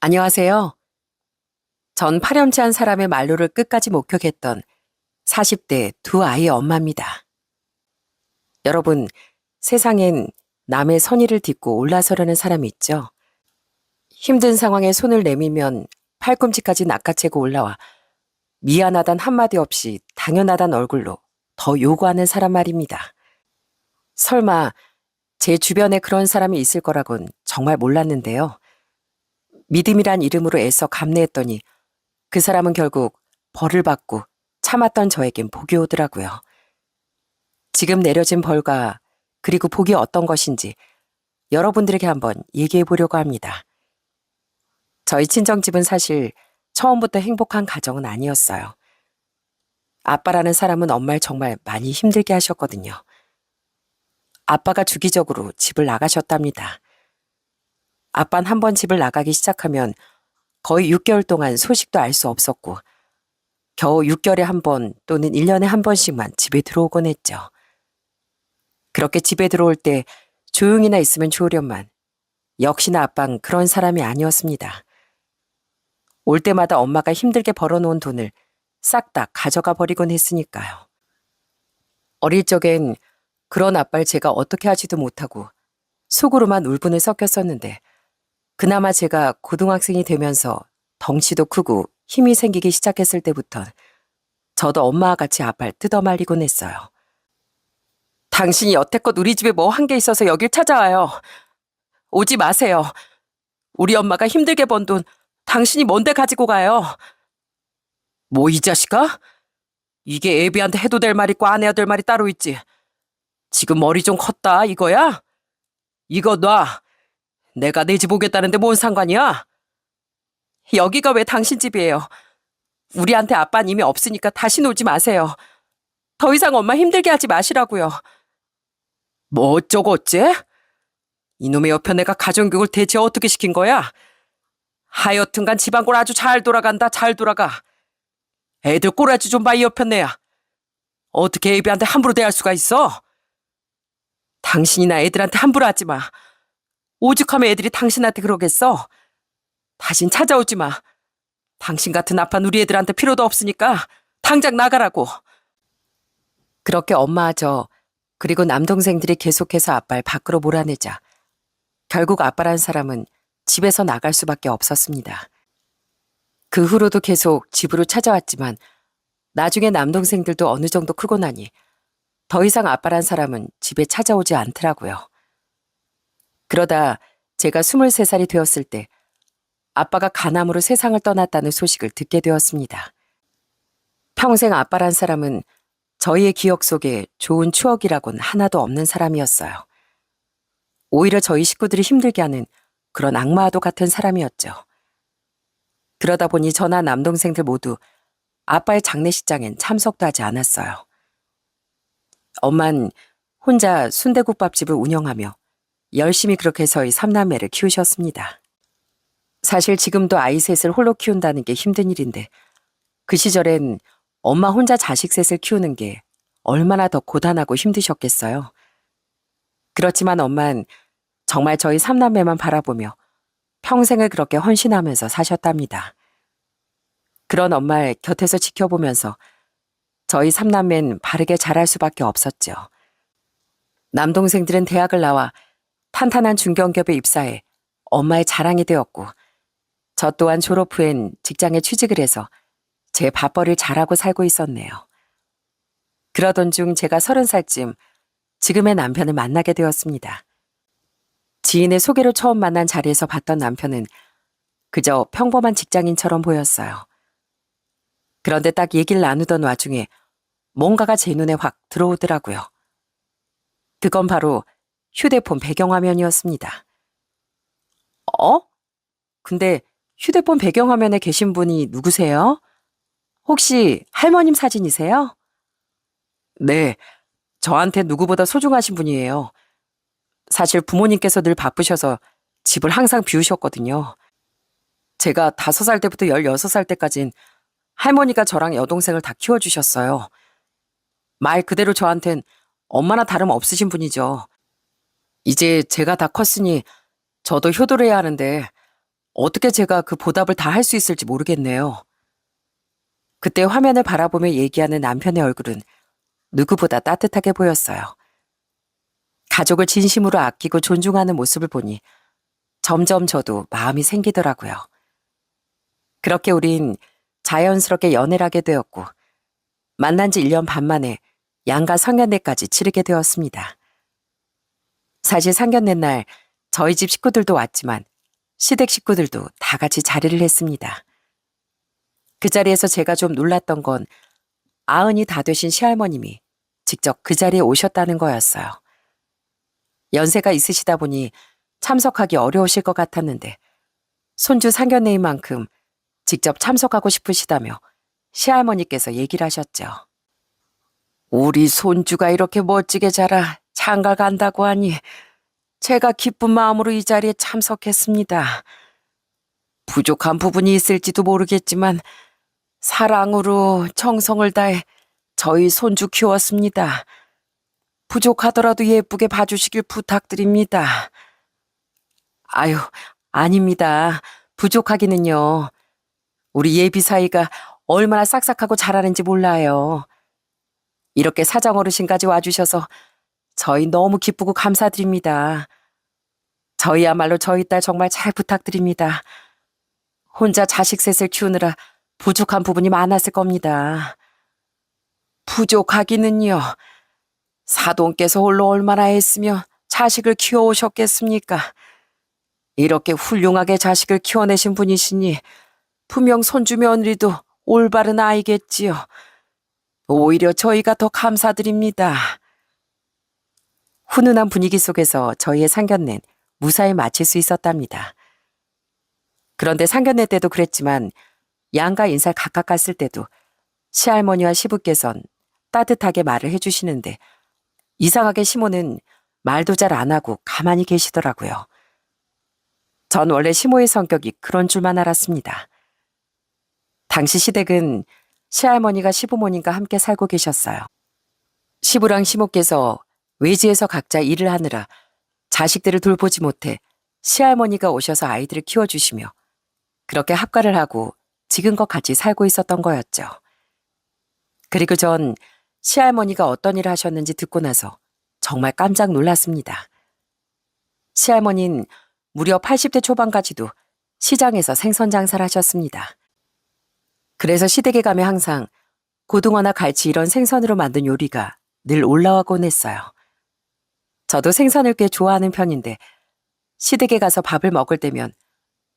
안녕하세요. 전 파렴치한 사람의 말로를 끝까지 목격했던 40대 두 아이의 엄마입니다. 여러분, 세상엔 남의 선의를 딛고 올라서려는 사람이 있죠. 힘든 상황에 손을 내밀면 팔꿈치까지 낚아채고 올라와 미안하단 한마디 없이 당연하단 얼굴로 더 요구하는 사람 말입니다. 설마 제 주변에 그런 사람이 있을 거라곤 정말 몰랐는데요. 믿음이란 이름으로 애써 감내했더니 그 사람은 결국 벌을 받고 참았던 저에겐 복이 오더라고요. 지금 내려진 벌과 그리고 복이 어떤 것인지 여러분들에게 한번 얘기해 보려고 합니다. 저희 친정집은 사실 처음부터 행복한 가정은 아니었어요. 아빠라는 사람은 엄마를 정말 많이 힘들게 하셨거든요. 아빠가 주기적으로 집을 나가셨답니다. 아빠는 한 번 집을 나가기 시작하면 거의 6개월 동안 소식도 알 수 없었고 겨우 6개월에 한 번 또는 1년에 한 번씩만 집에 들어오곤 했죠. 그렇게 집에 들어올 때 조용히나 있으면 좋으련만 역시나 아빠는 그런 사람이 아니었습니다. 올 때마다 엄마가 힘들게 벌어놓은 돈을 싹 다 가져가 버리곤 했으니까요. 어릴 적엔 그런 아빠를 제가 어떻게 하지도 못하고 속으로만 울분을 섞였었는데 그나마 제가 고등학생이 되면서 덩치도 크고 힘이 생기기 시작했을 때부터 저도 엄마와 같이 아빠를 뜯어말리곤 했어요. 당신이 여태껏 우리 집에 뭐 한 게 있어서 여길 찾아와요. 오지 마세요. 우리 엄마가 힘들게 번 돈 당신이 뭔데 가지고 가요. 뭐 이 자식아? 이게 애비한테 해도 될 말 있고 안 해야 될 말이 따로 있지. 지금 머리 좀 컸다 이거야? 이거 놔. 내가 내 집 오겠다는데 뭔 상관이야? 여기가 왜 당신 집이에요? 우리한테 아빠는 이미 없으니까 다시 놀지 마세요. 더 이상 엄마 힘들게 하지 마시라고요. 뭐 어쩌고 어째? 이놈의 옆에 내가 가정교육을 대체 어떻게 시킨 거야? 하여튼간 집안꼴 아주 잘 돌아간다. 잘 돌아가. 애들 꼬라지 좀 봐 이 옆에 내야. 어떻게 애비한테 함부로 대할 수가 있어? 당신이나 애들한테 함부로 하지 마. 오죽하면 애들이 당신한테 그러겠어? 다신 찾아오지 마. 당신 같은 아빠는 우리 애들한테 필요도 없으니까 당장 나가라고. 그렇게 엄마와 저 그리고 남동생들이 계속해서 아빠를 밖으로 몰아내자 결국 아빠란 사람은 집에서 나갈 수밖에 없었습니다. 그 후로도 계속 집으로 찾아왔지만 나중에 남동생들도 어느 정도 크고 나니 더 이상 아빠란 사람은 집에 찾아오지 않더라고요. 그러다 제가 23살이 되었을 때 아빠가 간암으로 세상을 떠났다는 소식을 듣게 되었습니다. 평생 아빠란 사람은 저희의 기억 속에 좋은 추억이라곤 하나도 없는 사람이었어요. 오히려 저희 식구들이 힘들게 하는 그런 악마와도 같은 사람이었죠. 그러다 보니 저나 남동생들 모두 아빠의 장례식장엔 참석도 하지 않았어요. 엄만 혼자 순대국밥집을 운영하며 열심히 그렇게 저희 삼남매를 키우셨습니다. 사실 지금도 아이 셋을 홀로 키운다는 게 힘든 일인데 그 시절엔 엄마 혼자 자식 셋을 키우는 게 얼마나 더 고단하고 힘드셨겠어요. 그렇지만 엄만 정말 저희 삼남매만 바라보며 평생을 그렇게 헌신하면서 사셨답니다. 그런 엄마를 곁에서 지켜보면서 저희 삼남매는 바르게 자랄 수밖에 없었죠. 남동생들은 대학을 나와 탄탄한 중견기업에 입사해 엄마의 자랑이 되었고 저 또한 졸업 후엔 직장에 취직을 해서 제 밥벌이를 잘하고 살고 있었네요. 그러던 중 제가 30살쯤 지금의 남편을 만나게 되었습니다. 지인의 소개로 처음 만난 자리에서 봤던 남편은 그저 평범한 직장인처럼 보였어요. 그런데 딱 얘기를 나누던 와중에 뭔가가 제 눈에 확 들어오더라고요. 그건 바로 휴대폰 배경화면이었습니다. 어? 근데 휴대폰 배경화면에 계신 분이 누구세요? 혹시 할머님 사진이세요? 네, 저한테 누구보다 소중하신 분이에요. 사실 부모님께서 늘 바쁘셔서 집을 항상 비우셨거든요. 제가 5살 때부터 16살 때까진 할머니가 저랑 여동생을 다 키워주셨어요. 말 그대로 저한텐 엄마나 다름 없으신 분이죠. 이제 제가 다 컸으니 저도 효도를 해야 하는데 어떻게 제가 그 보답을 다 할 수 있을지 모르겠네요. 그때 화면을 바라보며 얘기하는 남편의 얼굴은 누구보다 따뜻하게 보였어요. 가족을 진심으로 아끼고 존중하는 모습을 보니 점점 저도 마음이 생기더라고요. 그렇게 우린 자연스럽게 연애를 하게 되었고 만난 지 1년 반 만에 양가 상견례까지 치르게 되었습니다. 사실 상견례 날 저희 집 식구들도 왔지만 시댁 식구들도 다 같이 자리를 했습니다. 그 자리에서 제가 좀 놀랐던 건 90이 다 되신 시할머님이 직접 그 자리에 오셨다는 거였어요. 연세가 있으시다 보니 참석하기 어려우실 것 같았는데 손주 상견례인 만큼 직접 참석하고 싶으시다며 시할머니께서 얘기를 하셨죠. 우리 손주가 이렇게 멋지게 자라 장가 간다고 하니 제가 기쁜 마음으로 이 자리에 참석했습니다. 부족한 부분이 있을지도 모르겠지만 사랑으로 정성을 다해 저희 손주 키웠습니다. 부족하더라도 예쁘게 봐주시길 부탁드립니다. 아유, 아닙니다. 부족하기는요. 우리 예비 사이가 얼마나 싹싹하고 잘하는지 몰라요. 이렇게 사장어르신까지 와주셔서 저희 너무 기쁘고 감사드립니다. 저희야말로 저희 딸 정말 잘 부탁드립니다. 혼자 자식 셋을 키우느라 부족한 부분이 많았을 겁니다. 부족하기는요. 사돈께서 홀로 얼마나 애쓰며 자식을 키워오셨겠습니까? 이렇게 훌륭하게 자식을 키워내신 분이시니 분명 손주 며느리도 올바른 아이겠지요. 오히려 저희가 더 감사드립니다. 훈훈한 분위기 속에서 저희의 상견례는 무사히 마칠 수 있었답니다. 그런데 상견례 때도 그랬지만 양가 인사를 각각 갔을 때도 시할머니와 시부께선 따뜻하게 말을 해주시는데 이상하게 시모는 말도 잘 안 하고 가만히 계시더라고요. 전 원래 시모의 성격이 그런 줄만 알았습니다. 당시 시댁은 시할머니가 시부모님과 함께 살고 계셨어요. 시부랑 시모께서 외지에서 각자 일을 하느라 자식들을 돌보지 못해 시할머니가 오셔서 아이들을 키워주시며 그렇게 합가를 하고 지금껏 같이 살고 있었던 거였죠. 그리고 전 시할머니가 어떤 일을 하셨는지 듣고 나서 정말 깜짝 놀랐습니다. 시할머니는 무려 80대 초반까지도 시장에서 생선 장사를 하셨습니다. 그래서 시댁에 가면 항상 고등어나 갈치 이런 생선으로 만든 요리가 늘 올라와곤 했어요. 저도 생선을 꽤 좋아하는 편인데 시댁에 가서 밥을 먹을 때면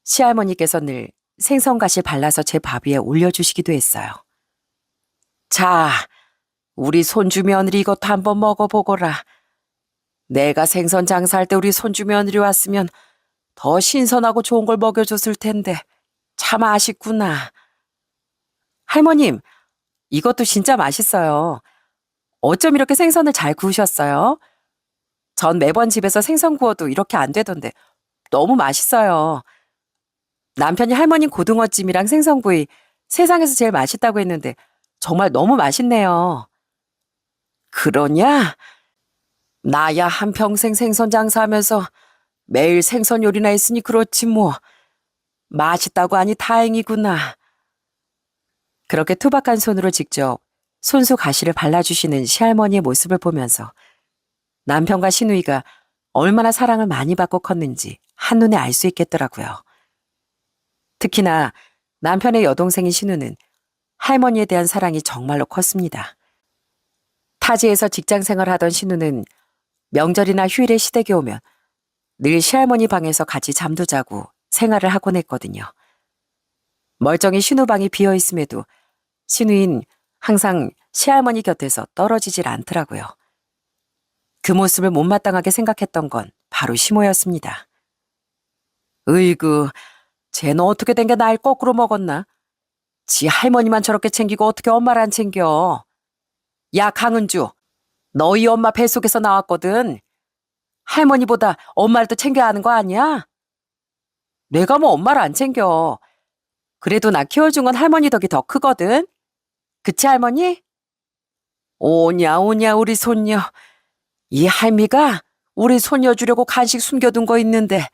시할머니께서 늘 생선가시 발라서 제 밥 위에 올려주시기도 했어요. 자, 우리 손주 며느리 이것도 한번 먹어보거라. 내가 생선 장사할 때 우리 손주 며느리 왔으면 더 신선하고 좋은 걸 먹여줬을 텐데 참 아쉽구나. 할머님, 이것도 진짜 맛있어요. 어쩜 이렇게 생선을 잘 구우셨어요? 전 매번 집에서 생선 구워도 이렇게 안 되던데 너무 맛있어요. 남편이 할머님 고등어찜이랑 생선구이 세상에서 제일 맛있다고 했는데 정말 너무 맛있네요. 그러냐? 나야 한평생 생선 장사하면서 매일 생선 요리나 했으니 그렇지 뭐. 맛있다고 하니 다행이구나. 그렇게 투박한 손으로 직접 손수 가시를 발라주시는 시할머니의 모습을 보면서 남편과 시누이가 얼마나 사랑을 많이 받고 컸는지 한눈에 알 수 있겠더라고요. 특히나 남편의 여동생인 신우는 할머니에 대한 사랑이 정말로 컸습니다. 타지에서 직장 생활하던 신우는 명절이나 휴일에 시댁에 오면 늘 시할머니 방에서 같이 잠도 자고 생활을 하곤 했거든요. 멀쩡히 신우 방이 비어 있음에도 신우인 항상 시할머니 곁에서 떨어지질 않더라고요. 그 모습을 못마땅하게 생각했던 건 바로 시모였습니다. 으이구, 쟤는 어떻게 된 게 날 거꾸로 먹었나? 지 할머니만 저렇게 챙기고 어떻게 엄마를 안 챙겨? 야, 강은주, 너희 엄마 뱃속에서 나왔거든. 할머니보다 엄마를 더 챙겨야 하는 거 아니야? 내가 뭐 엄마를 안 챙겨. 그래도 나 키워준 건 할머니 덕이 더 크거든. 그치, 할머니? 오냐, 오냐, 우리 손녀. 이 할미가 우리 손녀 주려고 간식 숨겨둔 거 있는데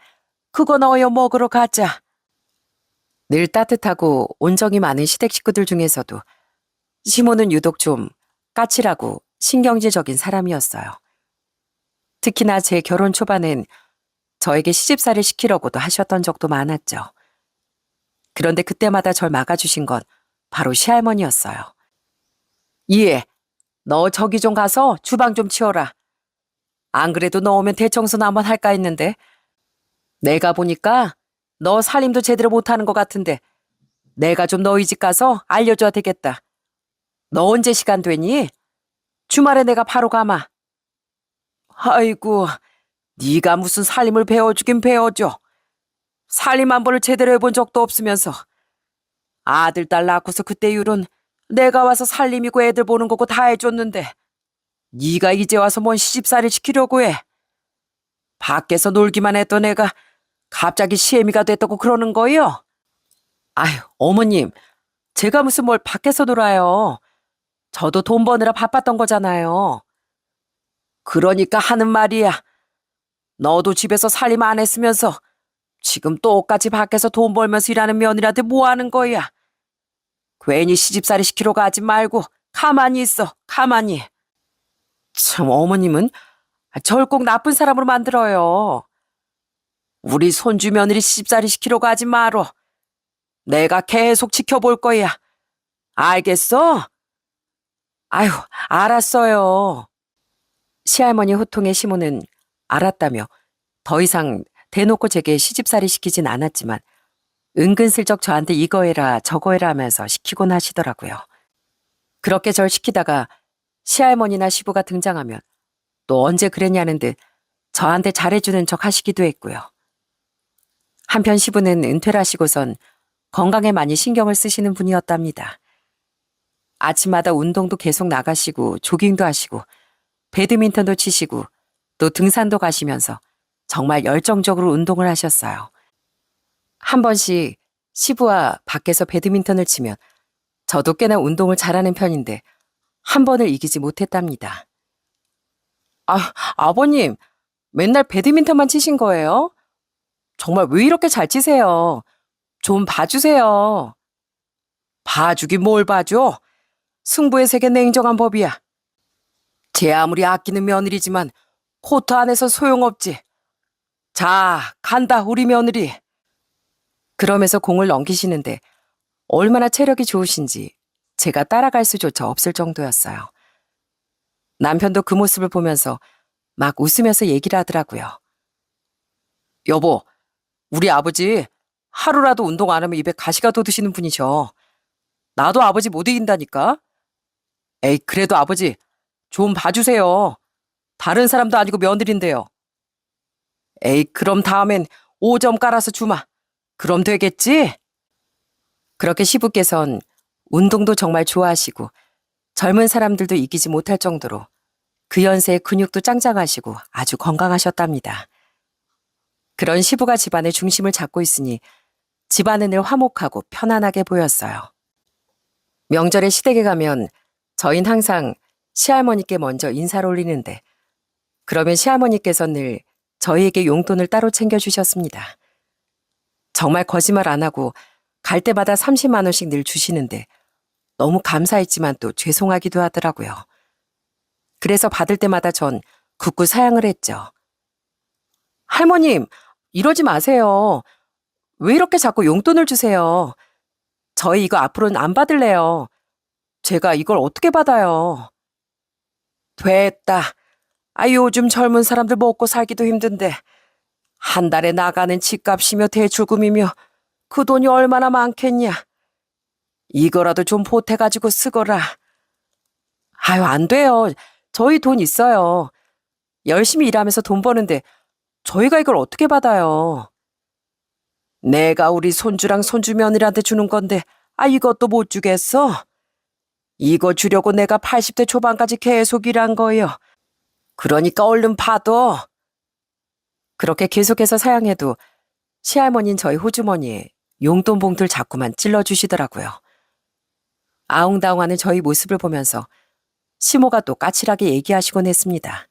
그거 넣어요 먹으러 가자. 늘 따뜻하고 온정이 많은 시댁 식구들 중에서도 시모는 유독 좀 까칠하고 신경질적인 사람이었어요. 특히나 제 결혼 초반엔 저에게 시집살이 시키려고도 하셨던 적도 많았죠. 그런데 그때마다 절 막아주신 건 바로 시할머니였어요. 이해, 너 저기 좀 가서 주방 좀 치워라. 안 그래도 너 오면 대청소나 한번 할까 했는데 내가 보니까 너 살림도 제대로 못하는 것 같은데 내가 좀 너희 집 가서 알려줘야 되겠다. 너 언제 시간 되니? 주말에 내가 바로 가마. 아이고, 네가 무슨 살림을 배워주긴 배워줘. 살림 한 번을 제대로 해본 적도 없으면서 아들 딸 낳고서 그때 이후론 내가 와서 살림이고 애들 보는 거고 다 해줬는데 네가 이제 와서 뭔 시집살이 시키려고 해. 밖에서 놀기만 했던 애가 갑자기 시애미가 됐다고 그러는 거요? 아휴, 어머님, 제가 무슨 뭘 밖에서 놀아요. 저도 돈 버느라 바빴던 거잖아요. 그러니까 하는 말이야. 너도 집에서 살림 안 했으면서 지금 똑같이 밖에서 돈 벌면서 일하는 며느리한테 뭐 하는 거야? 괜히 시집살이 시키러 가지 말고 가만히 있어, 가만히. 참, 어머님은 절 꼭 나쁜 사람으로 만들어요. 우리 손주 며느리 시집살이 시키러 가지 말어. 내가 계속 지켜볼 거야. 알겠어? 아휴, 알았어요. 시할머니 호통에 시모는 알았다며 더 이상 대놓고 제게 시집살이 시키진 않았지만 은근슬쩍 저한테 이거 해라 저거 해라 하면서 시키곤 하시더라고요. 그렇게 절 시키다가 시할머니나 시부가 등장하면 또 언제 그랬냐는 듯 저한테 잘해주는 척 하시기도 했고요. 한편 시부는 은퇴를 하시고선 건강에 많이 신경을 쓰시는 분이었답니다. 아침마다 운동도 계속 나가시고 조깅도 하시고 배드민턴도 치시고 또 등산도 가시면서 정말 열정적으로 운동을 하셨어요. 한 번씩 시부와 밖에서 배드민턴을 치면 저도 꽤나 운동을 잘하는 편인데 한 번을 이기지 못했답니다. 아버님, 맨날 배드민턴만 치신 거예요? 정말 왜 이렇게 잘 치세요? 좀 봐주세요. 봐주긴 뭘 봐줘? 승부의 세계 냉정한 법이야. 제 아무리 아끼는 며느리지만 코트 안에선 소용없지. 자, 간다 우리 며느리. 그러면서 공을 넘기시는데 얼마나 체력이 좋으신지 제가 따라갈 수조차 없을 정도였어요. 남편도 그 모습을 보면서 막 웃으면서 얘기를 하더라고요. 여보, 우리 아버지 하루라도 운동 안 하면 입에 가시가 돋으시는 분이셔. 나도 아버지 못 이긴다니까. 에이, 그래도 아버지 좀 봐주세요. 다른 사람도 아니고 며느린데요. 에이, 그럼 다음엔 5점 깔아서 주마. 그럼 되겠지? 그렇게 시부께선 운동도 정말 좋아하시고 젊은 사람들도 이기지 못할 정도로 그 연세에 근육도 짱짱하시고 아주 건강하셨답니다. 그런 시부가 집안의 중심을 잡고 있으니 집안은 늘 화목하고 편안하게 보였어요. 명절에 시댁에 가면 저흰 항상 시할머니께 먼저 인사를 올리는데 그러면 시할머니께서 늘 저희에게 용돈을 따로 챙겨주셨습니다. 정말 거짓말 안 하고 갈 때마다 30만 원씩 늘 주시는데 너무 감사했지만 또 죄송하기도 하더라고요. 그래서 받을 때마다 전 굳고 사양을 했죠. 할머님, 이러지 마세요. 왜 이렇게 자꾸 용돈을 주세요? 저희 이거 앞으로는 안 받을래요. 제가 이걸 어떻게 받아요? 됐다. 요즘 젊은 사람들 먹고 살기도 힘든데 한 달에 나가는 집값이며 대출금이며 그 돈이 얼마나 많겠냐. 이거라도 좀 보태가지고 쓰거라. 안 돼요. 저희 돈 있어요. 열심히 일하면서 돈 버는데 저희가 이걸 어떻게 받아요? 내가 우리 손주랑 손주 며느리한테 주는 건데 이것도 못 주겠어? 이거 주려고 내가 80대 초반까지 계속 일한 거예요. 그러니까 얼른 받아. 그렇게 계속해서 사양해도 시할머니는 저희 호주머니에 용돈 봉투를 자꾸만 찔러주시더라고요. 아웅다웅하는 저희 모습을 보면서 시모가 또 까칠하게 얘기하시곤 했습니다.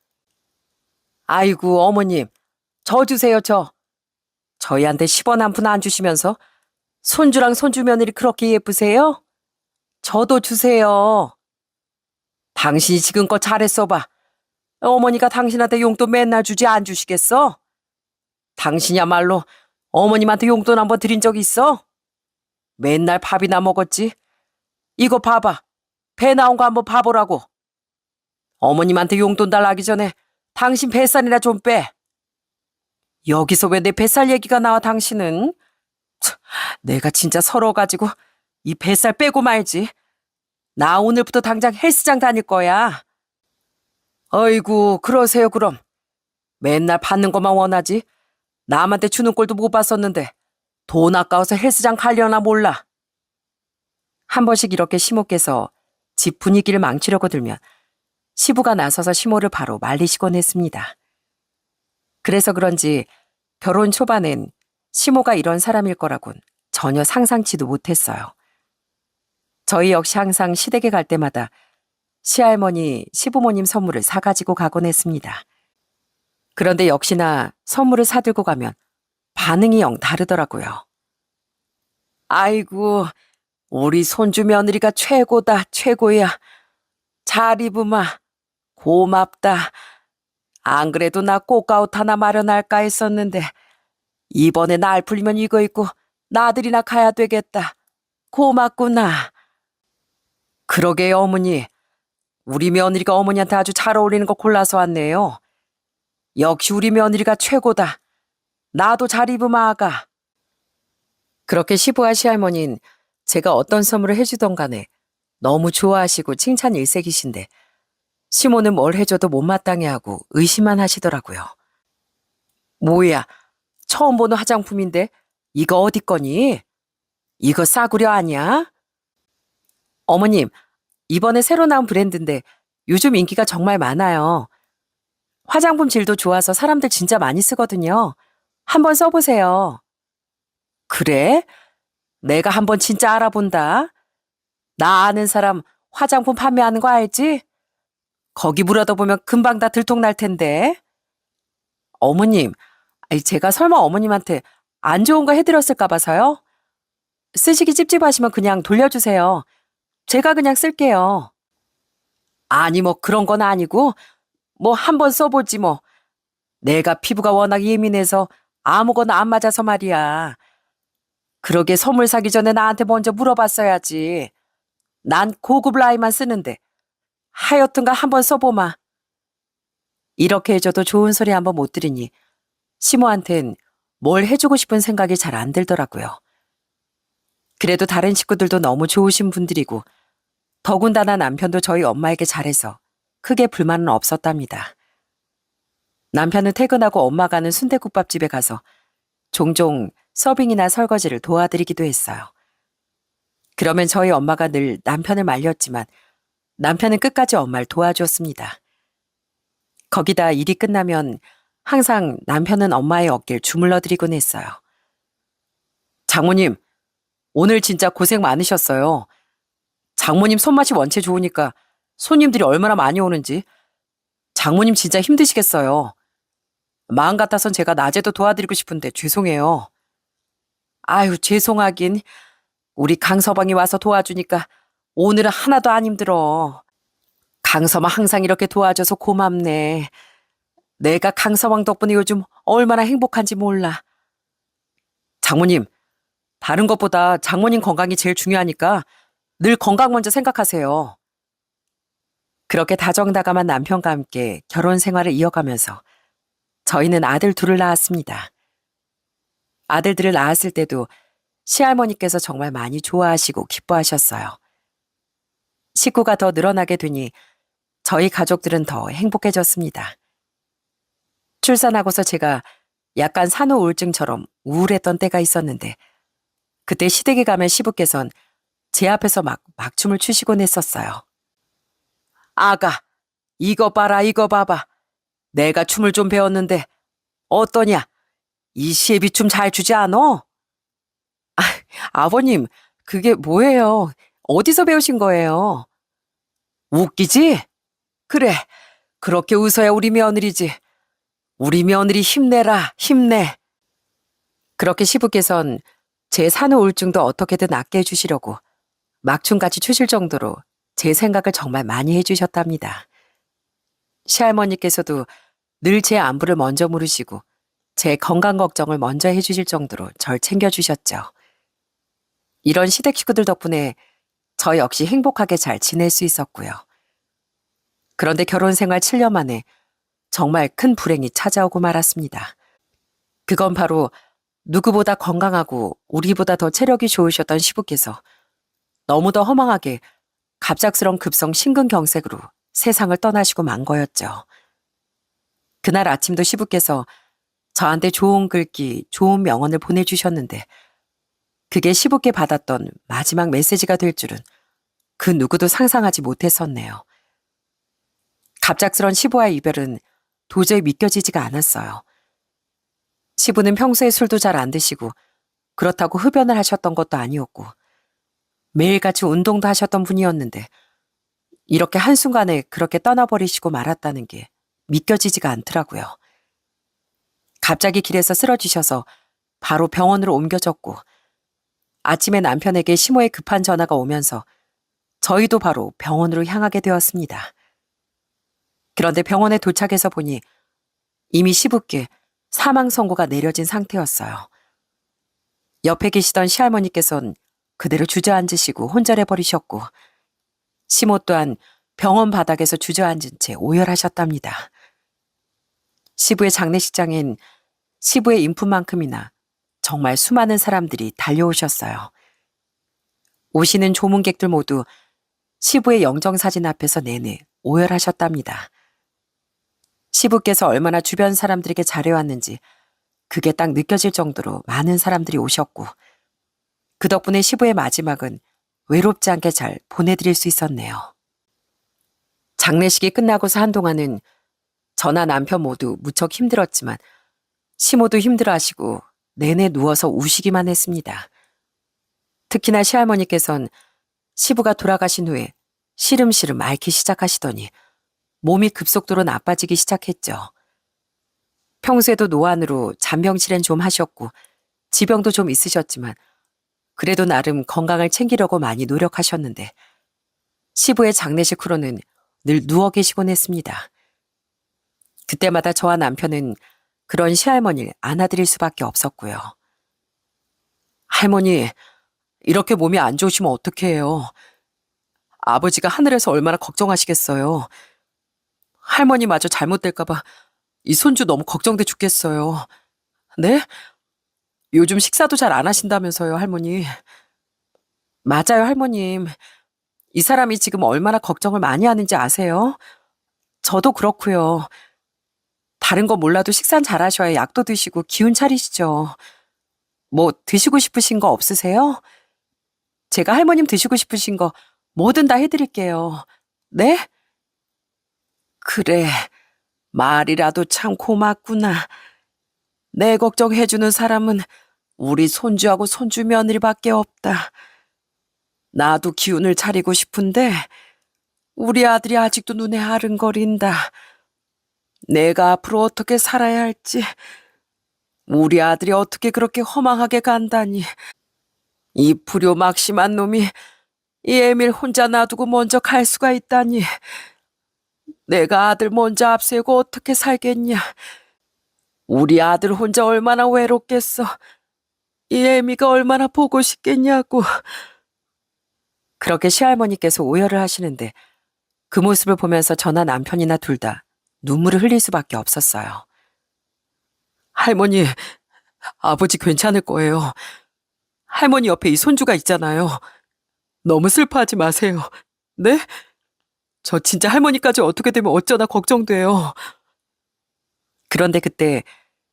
아이고 어머님, 저 주세요 저. 저희한테 10원 한 푼 안 주시면서 손주랑 손주 며느리 그렇게 예쁘세요? 저도 주세요. 당신이 지금껏 잘했어 봐. 어머니가 당신한테 용돈 맨날 주지 안 주시겠어? 당신이야말로 어머님한테 용돈 한번 드린 적 있어? 맨날 밥이나 먹었지. 이거 봐봐. 배 나온 거 한번 봐보라고. 어머님한테 용돈 달라기 전에 당신 뱃살이나 좀 빼. 여기서 왜 내 뱃살 얘기가 나와 당신은? 참, 내가 진짜 서러워가지고 이 뱃살 빼고 말지. 나 오늘부터 당장 헬스장 다닐 거야. 어이구 그러세요 그럼. 맨날 받는 것만 원하지. 남한테 주는 꼴도 못 봤었는데 돈 아까워서 헬스장 가려나 몰라. 한 번씩 이렇게 시모께서 집 분위기를 망치려고 들면 시부가 나서서 시모를 바로 말리시곤 했습니다. 그래서 그런지 결혼 초반엔 시모가 이런 사람일 거라곤 전혀 상상치도 못했어요. 저희 역시 항상 시댁에 갈 때마다 시할머니, 시부모님 선물을 사가지고 가곤 했습니다. 그런데 역시나 선물을 사들고 가면 반응이 영 다르더라고요. 아이고, 우리 손주 며느리가 최고다, 최고야. 잘 입으마. 고맙다. 안 그래도 나 꽃가옷 하나 마련할까 했었는데 이번에 날 풀리면 이거 입고 나들이나 가야 되겠다. 고맙구나. 그러게요, 어머니. 우리 며느리가 어머니한테 아주 잘 어울리는 거 골라서 왔네요. 역시 우리 며느리가 최고다. 나도 잘 입으마 아가. 그렇게 시부와 시할머니는 제가 어떤 선물을 해주던 간에 너무 좋아하시고 칭찬 일색이신데 시모는 뭘 해줘도 못마땅해 하고 의심만 하시더라고요. 뭐야, 처음 보는 화장품인데 이거 어디 거니? 이거 싸구려 아니야? 어머님, 이번에 새로 나온 브랜드인데 요즘 인기가 정말 많아요. 화장품 질도 좋아서 사람들 진짜 많이 쓰거든요. 한번 써보세요. 그래? 내가 한번 진짜 알아본다. 나 아는 사람 화장품 판매하는 거 알지? 거기 물어다 보면 금방 다 들통날 텐데. 어머님, 제가 설마 어머님한테 안 좋은 거 해드렸을까 봐서요? 쓰시기 찝찝하시면 그냥 돌려주세요. 제가 그냥 쓸게요. 아니 뭐 그런 건 아니고 뭐 한번 써보지 뭐. 내가 피부가 워낙 예민해서 아무거나 안 맞아서 말이야. 그러게 선물 사기 전에 나한테 먼저 물어봤어야지. 난 고급 라인만 쓰는데. 하여튼가 한번 써보마. 이렇게 해줘도 좋은 소리 한번 못 들으니 시모한텐 뭘 해주고 싶은 생각이 잘 안 들더라고요. 그래도 다른 식구들도 너무 좋으신 분들이고 더군다나 남편도 저희 엄마에게 잘해서 크게 불만은 없었답니다. 남편은 퇴근하고 엄마 가는 순댓국밥집에 가서 종종 서빙이나 설거지를 도와드리기도 했어요. 그러면 저희 엄마가 늘 남편을 말렸지만 남편은 끝까지 엄마를 도와주었습니다. 거기다 일이 끝나면 항상 남편은 엄마의 어깨를 주물러드리곤 했어요. 장모님, 오늘 진짜 고생 많으셨어요. 장모님 손맛이 원체 좋으니까 손님들이 얼마나 많이 오는지. 장모님 진짜 힘드시겠어요. 마음 같아선 제가 낮에도 도와드리고 싶은데 죄송해요. 아유, 죄송하긴. 우리 강서방이 와서 도와주니까 오늘은 하나도 안 힘들어. 강서방 항상 이렇게 도와줘서 고맙네. 내가 강서방 덕분에 요즘 얼마나 행복한지 몰라. 장모님, 다른 것보다 장모님 건강이 제일 중요하니까 늘 건강 먼저 생각하세요. 그렇게 다정다감한 남편과 함께 결혼 생활을 이어가면서 저희는 아들 둘을 낳았습니다. 아들들을 낳았을 때도 시할머니께서 정말 많이 좋아하시고 기뻐하셨어요. 식구가 더 늘어나게 되니 저희 가족들은 더 행복해졌습니다. 출산하고서 제가 약간 산후 우울증처럼 우울했던 때가 있었는데 그때 시댁에 가면 시부께선 제 앞에서 막 막춤을 추시곤 했었어요. 아가, 이거 봐라, 이거 봐봐. 내가 춤을 좀 배웠는데 어떠냐? 이 시애비 춤 잘 추지 않어? 아버님, 그게 뭐예요? 어디서 배우신 거예요? 웃기지? 그래, 그렇게 웃어야 우리 며느리지. 우리 며느리 힘내라, 힘내. 그렇게 시부께선 제 산후 우울증도 어떻게든 낫게 해주시려고 막춤같이 추실 정도로 제 생각을 정말 많이 해주셨답니다. 시할머니께서도 늘 제 안부를 먼저 물으시고 제 건강 걱정을 먼저 해주실 정도로 절 챙겨주셨죠. 이런 시댁 식구들 덕분에 저 역시 행복하게 잘 지낼 수 있었고요. 그런데 결혼 생활 7년 만에 정말 큰 불행이 찾아오고 말았습니다. 그건 바로 누구보다 건강하고 우리보다 더 체력이 좋으셨던 시부께서 너무도 허망하게 갑작스런 급성 심근경색으로 세상을 떠나시고 만 거였죠. 그날 아침도 시부께서 저한테 좋은 글귀, 좋은 명언을 보내주셨는데 그게 시부께 받았던 마지막 메시지가 될 줄은 그 누구도 상상하지 못했었네요. 갑작스런 시부와의 이별은 도저히 믿겨지지가 않았어요. 시부는 평소에 술도 잘 안 드시고 그렇다고 흡연을 하셨던 것도 아니었고 매일같이 운동도 하셨던 분이었는데 이렇게 한순간에 그렇게 떠나버리시고 말았다는 게 믿겨지지가 않더라고요. 갑자기 길에서 쓰러지셔서 바로 병원으로 옮겨졌고 아침에 남편에게 시모의 급한 전화가 오면서 저희도 바로 병원으로 향하게 되었습니다. 그런데 병원에 도착해서 보니 이미 시부께 사망 선고가 내려진 상태였어요. 옆에 계시던 시할머니께서는 그대로 주저앉으시고 혼절해버리셨고 시모 또한 병원 바닥에서 주저앉은 채 오열하셨답니다. 시부의 장례식장엔 시부의 인품만큼이나 정말 수많은 사람들이 달려오셨어요. 오시는 조문객들 모두 시부의 영정사진 앞에서 내내 오열하셨답니다. 시부께서 얼마나 주변 사람들에게 잘해왔는지 그게 딱 느껴질 정도로 많은 사람들이 오셨고 그 덕분에 시부의 마지막은 외롭지 않게 잘 보내드릴 수 있었네요. 장례식이 끝나고서 한동안은 저나 남편 모두 무척 힘들었지만 시모도 힘들어하시고 내내 누워서 우시기만 했습니다. 특히나 시할머니께선 시부가 돌아가신 후에 시름시름 앓기 시작하시더니 몸이 급속도로 나빠지기 시작했죠. 평소에도 노안으로 잔병치레는 좀 하셨고 지병도 좀 있으셨지만 그래도 나름 건강을 챙기려고 많이 노력하셨는데 시부의 장례식 후로는 늘 누워 계시곤 했습니다. 그때마다 저와 남편은 그런 시할머니를 안아드릴 수밖에 없었고요. 할머니, 이렇게 몸이 안 좋으시면 어떻게 해요? 아버지가 하늘에서 얼마나 걱정하시겠어요. 할머니마저 잘못될까봐 이 손주 너무 걱정돼 죽겠어요. 네? 요즘 식사도 잘 안 하신다면서요, 할머니. 맞아요, 할머님. 이 사람이 지금 얼마나 걱정을 많이 하는지 아세요? 저도 그렇고요. 다른 거 몰라도 식사는 잘 하셔야 약도 드시고 기운 차리시죠. 뭐 드시고 싶으신 거 없으세요? 제가 할머님 드시고 싶으신 거 뭐든 다 해드릴게요. 네? 그래, 말이라도 참 고맙구나. 내 걱정해주는 사람은 우리 손주하고 손주 며느리밖에 없다. 나도 기운을 차리고 싶은데 우리 아들이 아직도 눈에 아른거린다. 내가 앞으로 어떻게 살아야 할지, 우리 아들이 어떻게 그렇게 허망하게 간다니. 이 불효막심한 놈이 이 애밀 혼자 놔두고 먼저 갈 수가 있다니. 내가 아들 먼저 앞세우고 어떻게 살겠냐. 우리 아들 혼자 얼마나 외롭겠어. 이 애미가 얼마나 보고 싶겠냐고. 그렇게 시할머니께서 오열을 하시는데 그 모습을 보면서 저나 남편이나 둘 다 눈물을 흘릴 수밖에 없었어요. 할머니, 아버지 괜찮을 거예요. 할머니 옆에 이 손주가 있잖아요. 너무 슬퍼하지 마세요. 네? 저 진짜 할머니까지 어떻게 되면 어쩌나 걱정돼요. 그런데 그때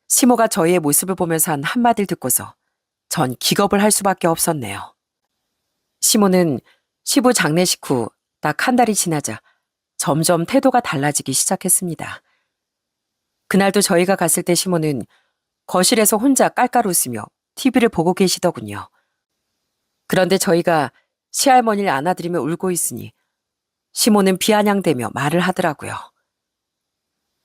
시모가 저희의 모습을 보면서 한 한마디를 듣고서 전 기겁을 할 수밖에 없었네요. 시모는 시부 장례식 후 딱 한 달이 지나자 점점 태도가 달라지기 시작했습니다. 그날도 저희가 갔을 때 시모는 거실에서 혼자 깔깔 웃으며 TV를 보고 계시더군요. 그런데 저희가 시할머니를 안아드리며 울고 있으니 시모는 비아냥대며 말을 하더라고요.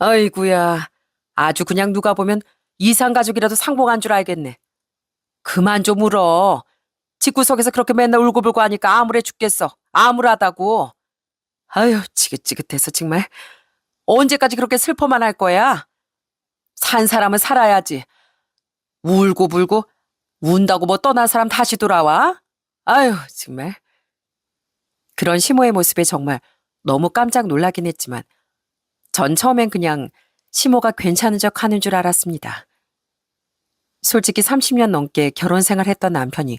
아이구야, 아주 그냥 누가 보면 이상가족이라도 상봉한 줄 알겠네. 그만 좀 울어. 집구석에서 그렇게 맨날 울고불고 하니까 암울해 죽겠어. 암울하다고. 아유, 지긋지긋해서 정말. 언제까지 그렇게 슬퍼만 할 거야? 산 사람은 살아야지. 울고불고 운다고 뭐 떠난 사람 다시 돌아와? 아유, 정말. 그런 시모의 모습에 정말 너무 깜짝 놀라긴 했지만 전 처음엔 그냥 시모가 괜찮은 척 하는 줄 알았습니다. 솔직히 30년 넘게 결혼 생활했던 남편이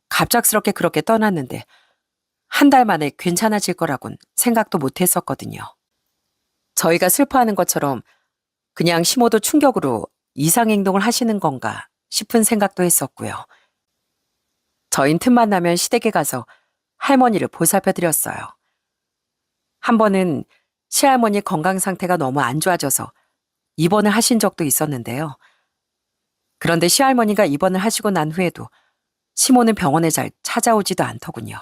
갑작스럽게 그렇게 떠났는데 한 달 만에 괜찮아질 거라곤 생각도 못 했었거든요. 저희가 슬퍼하는 것처럼 그냥 시모도 충격으로 이상 행동을 하시는 건가 싶은 생각도 했었고요. 저흰 틈만 나면 시댁에 가서 할머니를 보살펴 드렸어요. 한 번은 시할머니 건강 상태가 너무 안 좋아져서 입원을 하신 적도 있었는데요. 그런데 시할머니가 입원을 하시고 난 후에도 시모는 병원에 잘 찾아오지도 않더군요.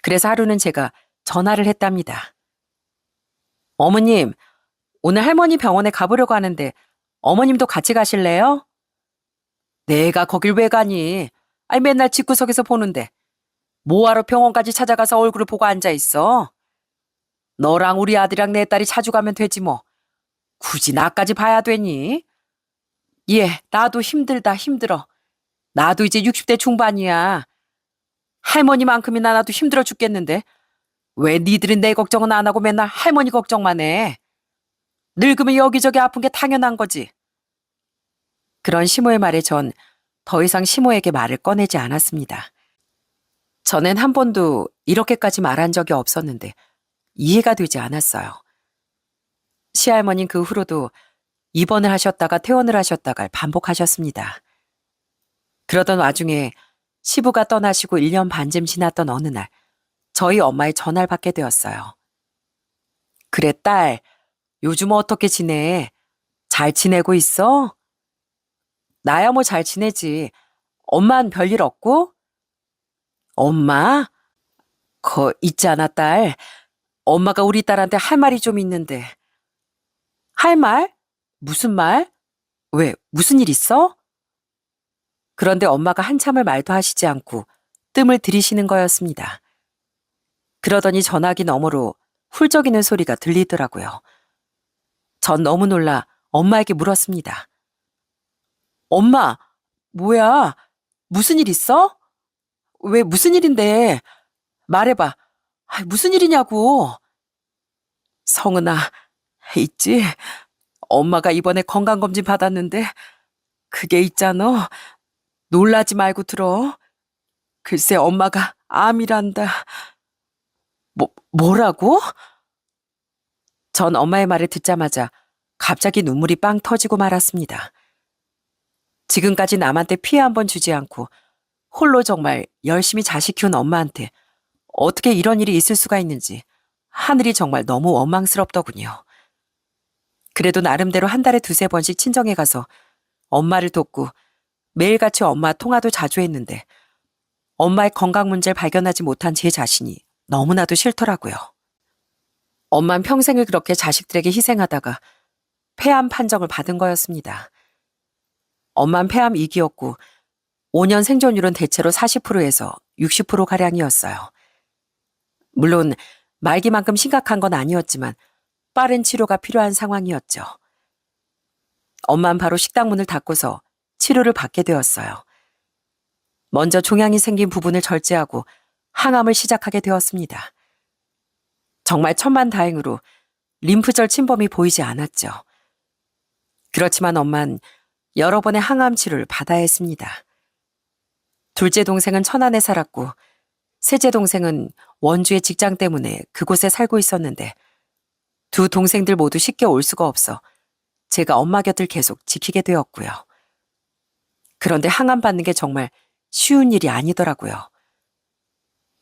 그래서 하루는 제가 전화를 했답니다. 어머님, 오늘 할머니 병원에 가보려고 하는데 어머님도 같이 가실래요? 내가 거길 왜 가니? 아니 맨날 집구석에서 보는데 뭐하러 병원까지 찾아가서 얼굴을 보고 앉아있어? 너랑 우리 아들이랑 내 딸이 자주 가면 되지 뭐. 굳이 나까지 봐야 되니? 예, 나도 힘들다 힘들어. 나도 이제 60대 중반이야. 할머니만큼이나 나도 힘들어 죽겠는데 왜 니들은 내 걱정은 안 하고 맨날 할머니 걱정만 해? 늙으면 여기저기 아픈 게 당연한 거지. 그런 시모의 말에 전 더 이상 시모에게 말을 꺼내지 않았습니다. 전엔 한 번도 이렇게까지 말한 적이 없었는데 이해가 되지 않았어요. 시할머니는 그 후로도 입원을 하셨다가 퇴원을 하셨다가 반복하셨습니다. 그러던 와중에 시부가 떠나시고 1년 반쯤 지났던 어느 날 저희 엄마의 전화를 받게 되었어요. 그래 딸, 요즘 어떻게 지내? 잘 지내고 있어? 나야 뭐 잘 지내지. 엄만 별일 없고? 엄마? 있잖아 딸. 엄마가 우리 딸한테 할 말이 좀 있는데. 할 말? 무슨 말? 왜, 무슨 일 있어? 그런데 엄마가 한참을 말도 하시지 않고 뜸을 들이시는 거였습니다. 그러더니 전화기 너머로 훌쩍이는 소리가 들리더라고요. 전 너무 놀라 엄마에게 물었습니다. 엄마, 뭐야? 무슨 일 있어? 왜 무슨 일인데? 말해봐. 무슨 일이냐고. 성은아, 있지? 엄마가 이번에 건강검진 받았는데 그게 있잖아. 놀라지 말고 들어. 글쎄 엄마가 암이란다. 뭐라고? 전 엄마의 말을 듣자마자 갑자기 눈물이 빵 터지고 말았습니다. 지금까지 남한테 피해 한 번 주지 않고 홀로 정말 열심히 자식 키운 엄마한테 어떻게 이런 일이 있을 수가 있는지 하늘이 정말 너무 원망스럽더군요. 그래도 나름대로 한 달에 2~3번씩 친정에 가서 엄마를 돕고 매일같이 엄마 통화도 자주 했는데 엄마의 건강 문제를 발견하지 못한 제 자신이 너무나도 싫더라고요. 엄만 평생을 그렇게 자식들에게 희생하다가 폐암 판정을 받은 거였습니다. 엄만 폐암 2기였고 5년 생존율은 대체로 40%에서 60%가량이었어요. 물론 말기만큼 심각한 건 아니었지만 빠른 치료가 필요한 상황이었죠. 엄만 바로 식당 문을 닫고서 치료를 받게 되었어요. 먼저 종양이 생긴 부분을 절제하고 항암을 시작하게 되었습니다. 정말 천만다행으로 림프절 침범이 보이지 않았죠. 그렇지만 엄만 여러 번의 항암 치료를 받아야 했습니다. 둘째 동생은 천안에 살았고 셋째 동생은 원주의 직장 때문에 그곳에 살고 있었는데 두 동생들 모두 쉽게 올 수가 없어 제가 엄마 곁을 계속 지키게 되었고요. 그런데 항암 받는 게 정말 쉬운 일이 아니더라고요.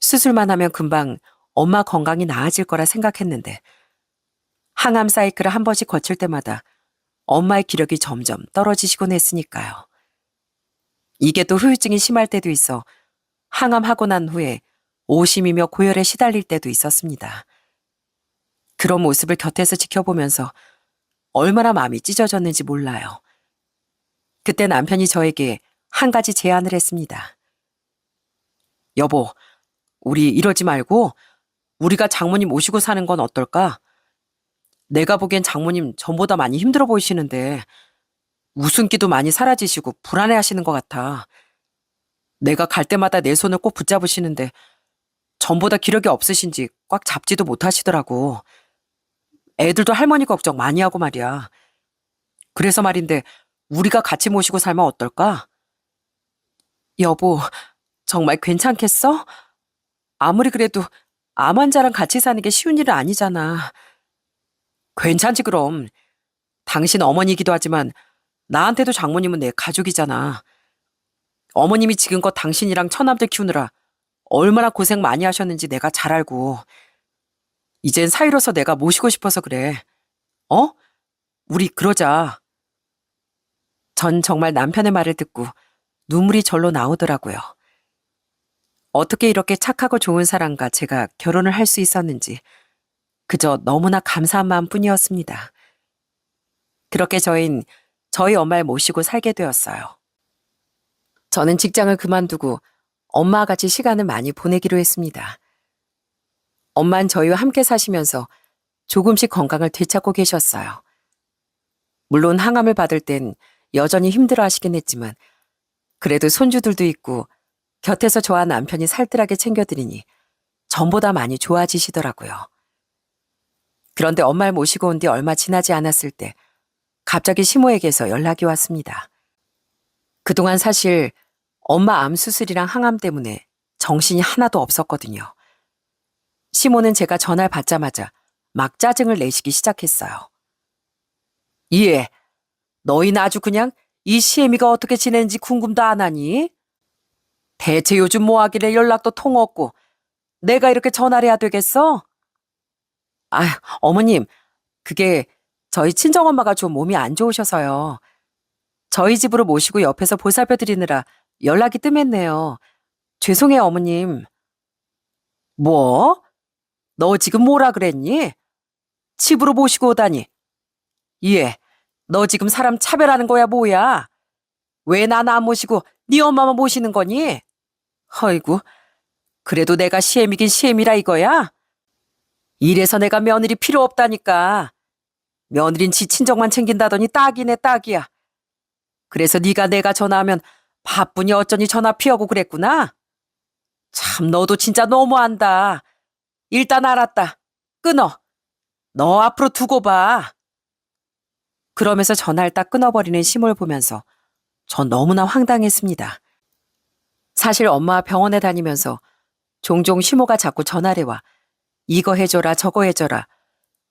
수술만 하면 금방 엄마 건강이 나아질 거라 생각했는데 항암 사이클을 한 번씩 거칠 때마다 엄마의 기력이 점점 떨어지시곤 했으니까요. 이게 또 후유증이 심할 때도 있어 항암하고 난 후에 오심이며 고열에 시달릴 때도 있었습니다. 그런 모습을 곁에서 지켜보면서 얼마나 마음이 찢어졌는지 몰라요. 그때 남편이 저에게 한 가지 제안을 했습니다. 여보, 우리 이러지 말고 우리가 장모님 모시고 사는 건 어떨까? 내가 보기엔 장모님 전보다 많이 힘들어 보이시는데 웃음기도 많이 사라지시고 불안해하시는 것 같아. 내가 갈 때마다 내 손을 꼭 붙잡으시는데 전보다 기력이 없으신지 꽉 잡지도 못하시더라고. 애들도 할머니 걱정 많이 하고 말이야. 그래서 말인데 우리가 같이 모시고 살면 어떨까? 여보, 정말 괜찮겠어? 아무리 그래도 암 환자랑 같이 사는 게 쉬운 일은 아니잖아. 괜찮지 그럼. 당신 어머니이기도 하지만 나한테도 장모님은 내 가족이잖아. 어머님이 지금껏 당신이랑 처남들 키우느라 얼마나 고생 많이 하셨는지 내가 잘 알고. 이젠 사위로서 내가 모시고 싶어서 그래. 어? 우리 그러자. 전 정말 남편의 말을 듣고 눈물이 절로 나오더라고요. 어떻게 이렇게 착하고 좋은 사람과 제가 결혼을 할 수 있었는지 그저 너무나 감사한 마음뿐이었습니다. 그렇게 저희 엄마를 모시고 살게 되었어요. 저는 직장을 그만두고 엄마와 같이 시간을 많이 보내기로 했습니다. 엄마는 저희와 함께 사시면서 조금씩 건강을 되찾고 계셨어요. 물론 항암을 받을 땐 여전히 힘들어 하시긴 했지만 그래도 손주들도 있고 곁에서 저와 남편이 살뜰하게 챙겨드리니 전보다 많이 좋아지시더라고요. 그런데 엄마를 모시고 온 뒤 얼마 지나지 않았을 때 갑자기 시모에게서 연락이 왔습니다. 그동안 사실 엄마 암 수술이랑 항암 때문에 정신이 하나도 없었거든요. 시모는 제가 전화를 받자마자 막 짜증을 내시기 시작했어요. 예, 너희는 아주 그냥 이 시애미가 어떻게 지내는지 궁금도 안 하니? 대체 요즘 뭐 하길래 연락도 통 없고 내가 이렇게 전화를 해야 되겠어? 아휴, 어머님, 그게 저희 친정엄마가 좀 몸이 안 좋으셔서요. 저희 집으로 모시고 옆에서 보살펴 드리느라 연락이 뜸했네요. 죄송해요, 어머님. 뭐? 너 지금 뭐라 그랬니? 집으로 모시고 오다니. 예, 너 지금 사람 차별하는 거야, 뭐야? 왜 난 안 모시고 네 엄마만 모시는 거니? 허이구, 그래도 내가 시애미긴 시애미라 이거야? 이래서 내가 며느리 필요 없다니까. 며느린 지 친정만 챙긴다더니 딱이네, 딱이야. 그래서 네가 내가 전화하면 바쁘니 어쩌니 전화 피하고 그랬구나. 참 너도 진짜 너무한다. 일단 알았다. 끊어. 너 앞으로 두고 봐. 그러면서 전화를 딱 끊어버리는 시모를 보면서 전 너무나 황당했습니다. 사실 엄마와 병원에 다니면서 종종 시모가 자꾸 전화를 와 이거 해줘라 저거 해줘라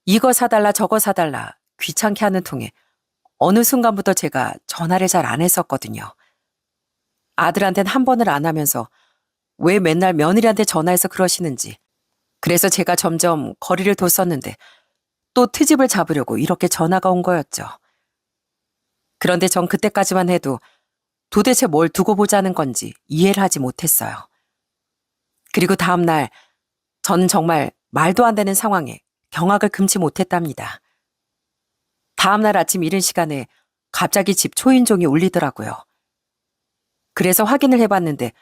이거 사달라 저거 사달라 귀찮게 하는 통에 어느 순간부터 제가 전화를 잘 안 했었거든요. 아들한텐 한 번을 안 하면서 왜 맨날 며느리한테 전화해서 그러시는지. 그래서 제가 점점 거리를 뒀었는데 또 트집을 잡으려고 이렇게 전화가 온 거였죠. 그런데 전 그때까지만 해도 도대체 뭘 두고 보자는 건지 이해를 하지 못했어요. 그리고 다음 날 저는 정말 말도 안 되는 상황에 경악을 금치 못했답니다. 다음 날 아침 이른 시간에 갑자기 집 초인종이 울리더라고요. 그래서 확인을 해봤는데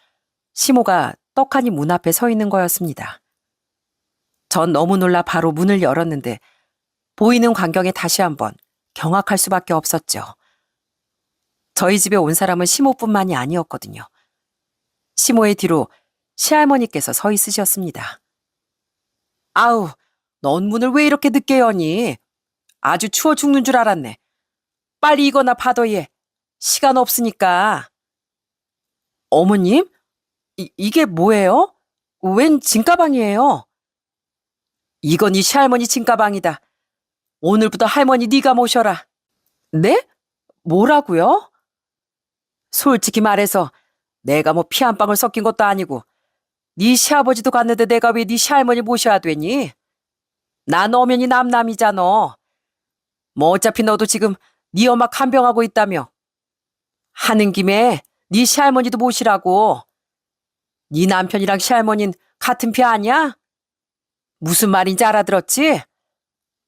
시모가 떡하니 문 앞에 서 있는 거였습니다. 전 너무 놀라 바로 문을 열었는데 보이는 광경에 다시 한번 경악할 수밖에 없었죠. 저희 집에 온 사람은 시모뿐만이 아니었거든요. 시모의 뒤로 시할머니께서 서 있으셨습니다. 아우, 넌 문을 왜 이렇게 늦게 여니? 아주 추워 죽는 줄 알았네. 빨리 이거나 받아 얘. 시간 없으니까. 어머님? 이게 뭐예요? 웬 짐가방이에요? 이건 이 시할머니 짐가방이다. 오늘부터 할머니 네가 모셔라. 네? 뭐라고요? 솔직히 말해서 내가 뭐 피 한 방울 섞인 것도 아니고 네 시아버지도 갔는데 내가 왜 네 시할머니 모셔야 되니? 난 엄연히 남남이잖아. 뭐 어차피 너도 지금 네 엄마 간병하고 있다며. 하는 김에 네 시할머니도 모시라고. 네 남편이랑 시할머니는 같은 피 아니야? 무슨 말인지 알아들었지?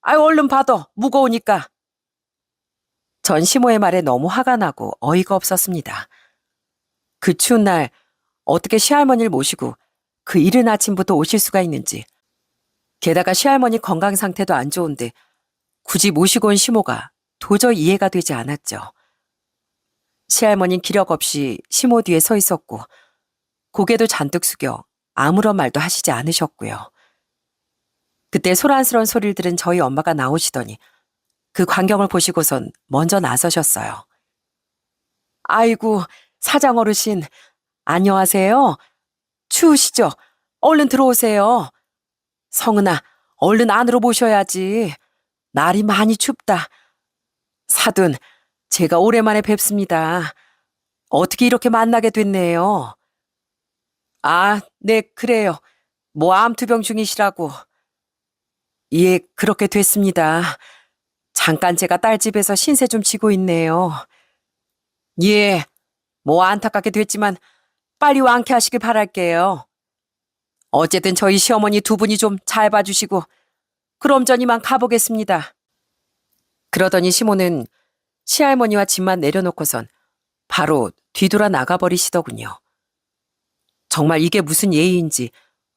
아유 얼른 받아. 무거우니까. 전 시모의 말에 너무 화가 나고 어이가 없었습니다. 그 추운 날 어떻게 시할머니를 모시고 그 이른 아침부터 오실 수가 있는지. 게다가 시할머니 건강 상태도 안 좋은데 굳이 모시고 온 시모가 도저히 이해가 되지 않았죠. 시할머니는 기력 없이 시모 뒤에 서 있었고 고개도 잔뜩 숙여 아무런 말도 하시지 않으셨고요. 그때 소란스러운 소리를 들은 저희 엄마가 나오시더니 그 광경을 보시고선 먼저 나서셨어요. 아이고, 사장 어르신, 안녕하세요. 추우시죠? 얼른 들어오세요. 성은아, 얼른 안으로 모셔야지. 날이 많이 춥다. 사돈, 제가 오랜만에 뵙습니다. 어떻게 이렇게 만나게 됐네요. 아, 네, 그래요. 뭐 암투병 중이시라고. 예, 그렇게 됐습니다. 잠깐 제가 딸 집에서 신세 좀 지고 있네요. 예, 뭐 안타깝게 됐지만 빨리 완쾌하시길 바랄게요. 어쨌든 저희 시어머니 두 분이 좀 잘 봐주시고 그럼 전 이만 가보겠습니다. 그러더니 시모는 시할머니와 짐만 내려놓고선 바로 뒤돌아 나가버리시더군요. 정말 이게 무슨 예의인지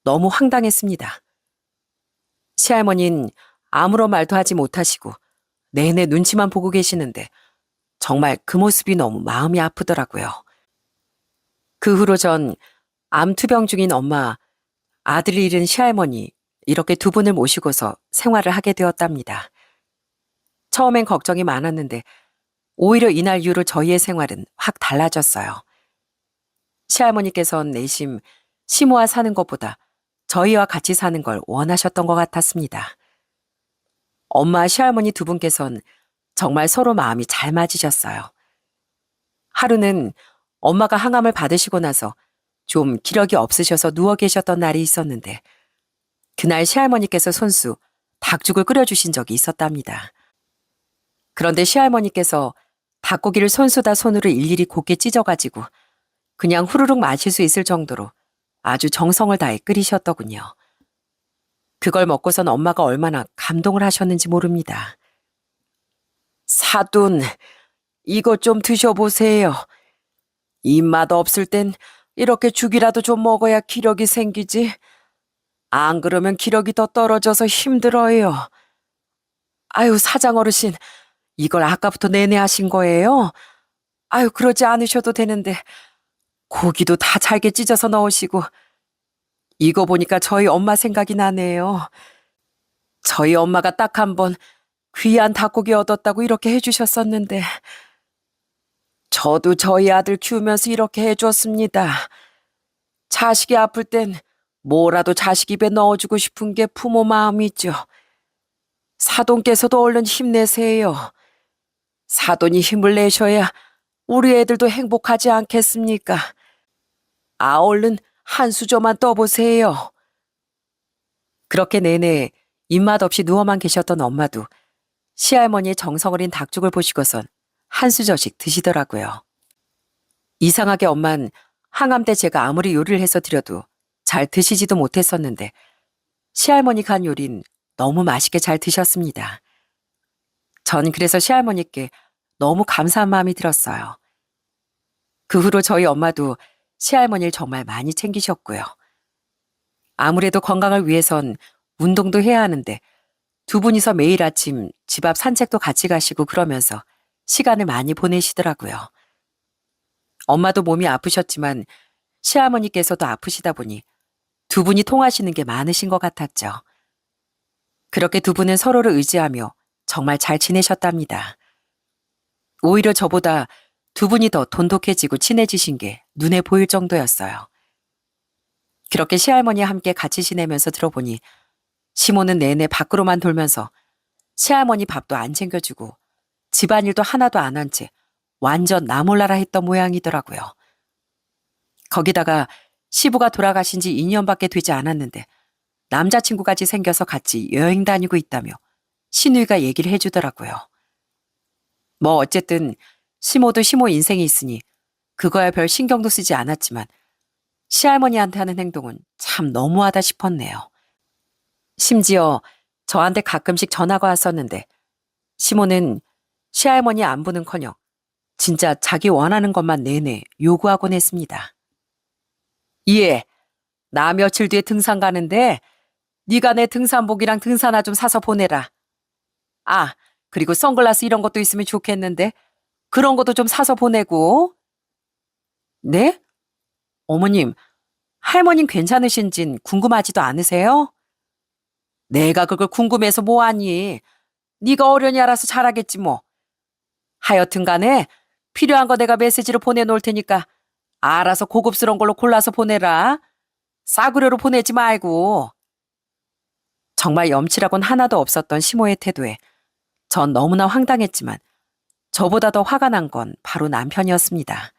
너무 황당했습니다. 시할머니는 아무런 말도 하지 못하시고 내내 눈치만 보고 계시는데 정말 그 모습이 너무 마음이 아프더라고요. 그 후로 전 암투병 중인 엄마, 아들을 잃은 시할머니 이렇게 두 분을 모시고서 생활을 하게 되었답니다. 처음엔 걱정이 많았는데 오히려 이날 이후로 저희의 생활은 확 달라졌어요. 시할머니께서는 내심 시모와 사는 것보다 저희와 같이 사는 걸 원하셨던 것 같았습니다. 엄마, 시할머니 두 분께서는 정말 서로 마음이 잘 맞으셨어요. 하루는 엄마가 항암을 받으시고 나서 좀 기력이 없으셔서 누워 계셨던 날이 있었는데 그날 시할머니께서 손수 닭죽을 끓여주신 적이 있었답니다. 그런데 시할머니께서 닭고기를 손수다 손으로 일일이 곱게 찢어가지고 그냥 후루룩 마실 수 있을 정도로 아주 정성을 다해 끓이셨더군요. 그걸 먹고선 엄마가 얼마나 감동을 하셨는지 모릅니다. 사돈, 이것 좀 드셔보세요. 입맛 없을 땐 이렇게 죽이라도 좀 먹어야 기력이 생기지. 안 그러면 기력이 더 떨어져서 힘들어요. 아유, 사장 어르신, 이걸 아까부터 내내 하신 거예요? 아유, 그러지 않으셔도 되는데 고기도 다 잘게 찢어서 넣으시고 이거 보니까 저희 엄마 생각이 나네요. 저희 엄마가 딱 한 번 귀한 닭고기 얻었다고 이렇게 해주셨었는데 저도 저희 아들 키우면서 이렇게 해줬습니다. 자식이 아플 땐 뭐라도 자식 입에 넣어주고 싶은 게 부모 마음이죠. 사돈께서도 얼른 힘내세요. 사돈이 힘을 내셔야 우리 애들도 행복하지 않겠습니까? 아, 얼른 한 수저만 떠보세요. 그렇게 내내 입맛 없이 누워만 계셨던 엄마도 시할머니의 정성 어린 닭죽을 보시고선 한 수저씩 드시더라고요. 이상하게 엄만 항암 때 제가 아무리 요리를 해서 드려도 잘 드시지도 못했었는데 시할머니 간 요린 너무 맛있게 잘 드셨습니다. 전 그래서 시할머니께 너무 감사한 마음이 들었어요. 그 후로 저희 엄마도 시할머니를 정말 많이 챙기셨고요. 아무래도 건강을 위해선 운동도 해야 하는데 두 분이서 매일 아침 집 앞 산책도 같이 가시고 그러면서 시간을 많이 보내시더라고요. 엄마도 몸이 아프셨지만 시할머니께서도 아프시다 보니 두 분이 통하시는 게 많으신 것 같았죠. 그렇게 두 분은 서로를 의지하며 정말 잘 지내셨답니다. 오히려 저보다 두 분이 더 돈독해지고 친해지신 게 눈에 보일 정도였어요. 그렇게 시할머니와 함께 같이 지내면서 들어보니 시모는 내내 밖으로만 돌면서 시할머니 밥도 안 챙겨주고 집안일도 하나도 안 한 채 완전 나 몰라라 했던 모양이더라고요. 거기다가 시부가 돌아가신 지 2년밖에 되지 않았는데 남자친구까지 생겨서 같이 여행 다니고 있다며 시누이가 얘기를 해주더라고요. 뭐 어쨌든 시모도 시모 인생이 있으니 그거야 별 신경도 쓰지 않았지만 시할머니한테 하는 행동은 참 너무하다 싶었네요. 심지어 저한테 가끔씩 전화가 왔었는데 시모는 시할머니 안부는커녕 진짜 자기 원하는 것만 내내 요구하곤 했습니다. 예, 나 며칠 뒤에 등산 가는데 네가 내 등산복이랑 등산화 좀 사서 보내라. 아, 그리고 선글라스 이런 것도 있으면 좋겠는데 그런 것도 좀 사서 보내고. 네? 어머님, 할머님 괜찮으신진 궁금하지도 않으세요? 내가 그걸 궁금해서 뭐하니? 네가 어련히 알아서 잘하겠지 뭐. 하여튼 간에 필요한 거 내가 메시지로 보내놓을 테니까 알아서 고급스러운 걸로 골라서 보내라. 싸구려로 보내지 말고. 정말 염치라곤 하나도 없었던 시모의 태도에 전 너무나 황당했지만 저보다 더 화가 난 건 바로 남편이었습니다.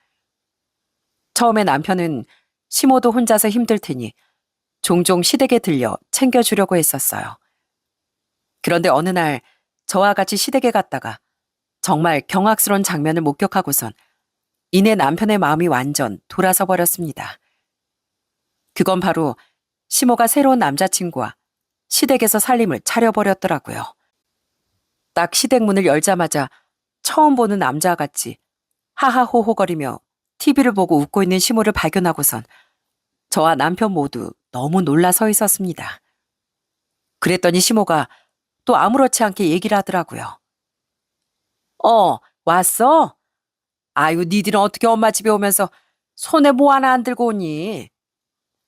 처음에 남편은 시모도 혼자서 힘들 테니 종종 시댁에 들려 챙겨주려고 했었어요. 그런데 어느 날 저와 같이 시댁에 갔다가 정말 경악스러운 장면을 목격하고선 이내 남편의 마음이 완전 돌아서 버렸습니다. 그건 바로 시모가 새로운 남자친구와 시댁에서 살림을 차려버렸더라고요. 딱 시댁 문을 열자마자 처음 보는 남자와 같이 하하호호거리며 TV를 보고 웃고 있는 시모를 발견하고선 저와 남편 모두 너무 놀라 서 있었습니다. 그랬더니 시모가 또 아무렇지 않게 얘기를 하더라고요. 왔어? 아유, 니들은 어떻게 엄마 집에 오면서 손에 뭐 하나 안 들고 오니?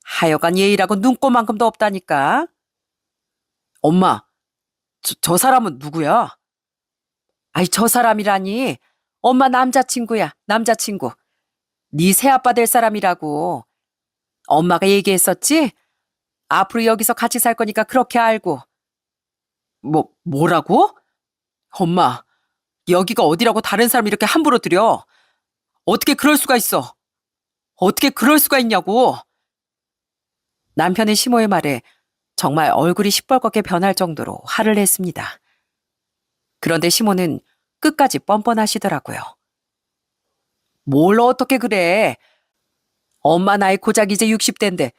하여간 예의라고 눈꼽만큼도 없다니까. 엄마, 저 사람은 누구야? 아이, 저 사람이라니. 엄마 남자친구야, 남자친구. 네 새아빠 될 사람이라고. 엄마가 얘기했었지? 앞으로 여기서 같이 살 거니까 그렇게 알고. 뭐라고? 엄마, 여기가 어디라고 다른 사람 이렇게 함부로 들여? 어떻게 그럴 수가 있어? 어떻게 그럴 수가 있냐고. 남편의 시모의 말에 정말 얼굴이 시뻘겋게 변할 정도로 화를 냈습니다. 그런데 시모는 끝까지 뻔뻔하시더라고요. 뭘 어떻게 그래? 엄마 나이 고작 이제 60대인데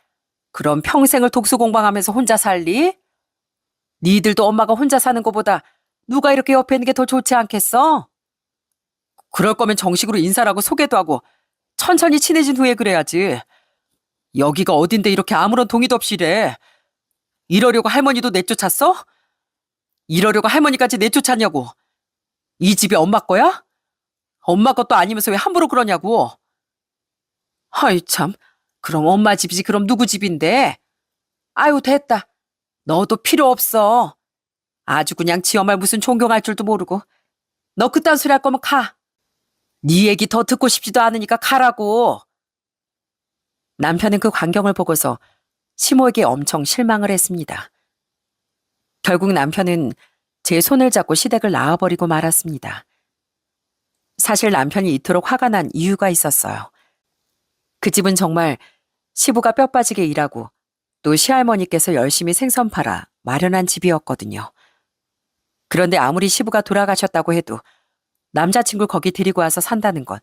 그럼 평생을 독수공방하면서 혼자 살리? 니들도 엄마가 혼자 사는 것보다 누가 이렇게 옆에 있는 게 더 좋지 않겠어? 그럴 거면 정식으로 인사를 하고 소개도 하고 천천히 친해진 후에 그래야지. 여기가 어딘데 이렇게 아무런 동의도 없이 이래. 이러려고 할머니도 내쫓았어? 이러려고 할머니까지 내쫓았냐고. 이 집이 엄마 거야? 엄마 것도 아니면서 왜 함부로 그러냐고. 아이 참, 그럼 엄마 집이지 그럼 누구 집인데? 아유 됐다. 너도 필요 없어. 아주 그냥 지 엄마를 무슨 존경할 줄도 모르고. 너 그딴 소리 할 거면 가. 네 얘기 더 듣고 싶지도 않으니까 가라고. 남편은 그 광경을 보고서 시모에게 엄청 실망을 했습니다. 결국 남편은 제 손을 잡고 시댁을 나와버리고 말았습니다. 사실 남편이 이토록 화가 난 이유가 있었어요. 그 집은 정말 시부가 뼈 빠지게 일하고 또 시할머니께서 열심히 생선 팔아 마련한 집이었거든요. 그런데 아무리 시부가 돌아가셨다고 해도 남자친구 거기 데리고 와서 산다는 건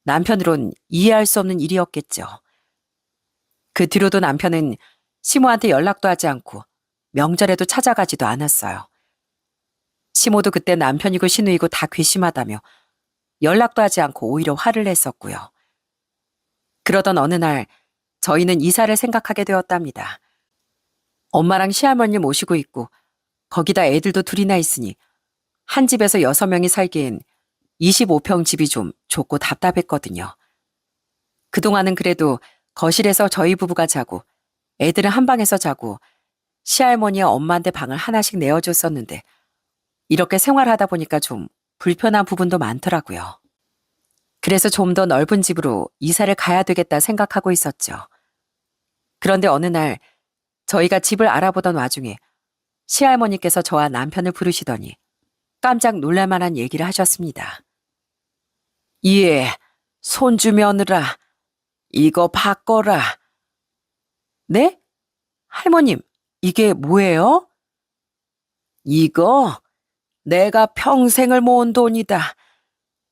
남편으론 이해할 수 없는 일이었겠죠. 그 뒤로도 남편은 시모한테 연락도 하지 않고 명절에도 찾아가지도 않았어요. 시모도 그때 남편이고 시누이고 다 괘씸하다며 연락도 하지 않고 오히려 화를 냈었고요. 그러던 어느 날 저희는 이사를 생각하게 되었답니다. 엄마랑 시할머니 모시고 있고 거기다 애들도 둘이나 있으니 한 집에서 6명이 살기엔 25평 집이 좀 좁고 답답했거든요. 그동안은 그래도 거실에서 저희 부부가 자고 애들은 한 방에서 자고 시할머니와 엄마한테 방을 하나씩 내어줬었는데 이렇게 생활하다 보니까 좀 불편한 부분도 많더라고요. 그래서 좀 더 넓은 집으로 이사를 가야 되겠다 생각하고 있었죠. 그런데 어느 날 저희가 집을 알아보던 와중에 시할머니께서 저와 남편을 부르시더니 깜짝 놀랄만한 얘기를 하셨습니다. 예, 손주 며느라, 이거 바꿔라. 네? 할머님, 이게 뭐예요? 이거 내가 평생을 모은 돈이다.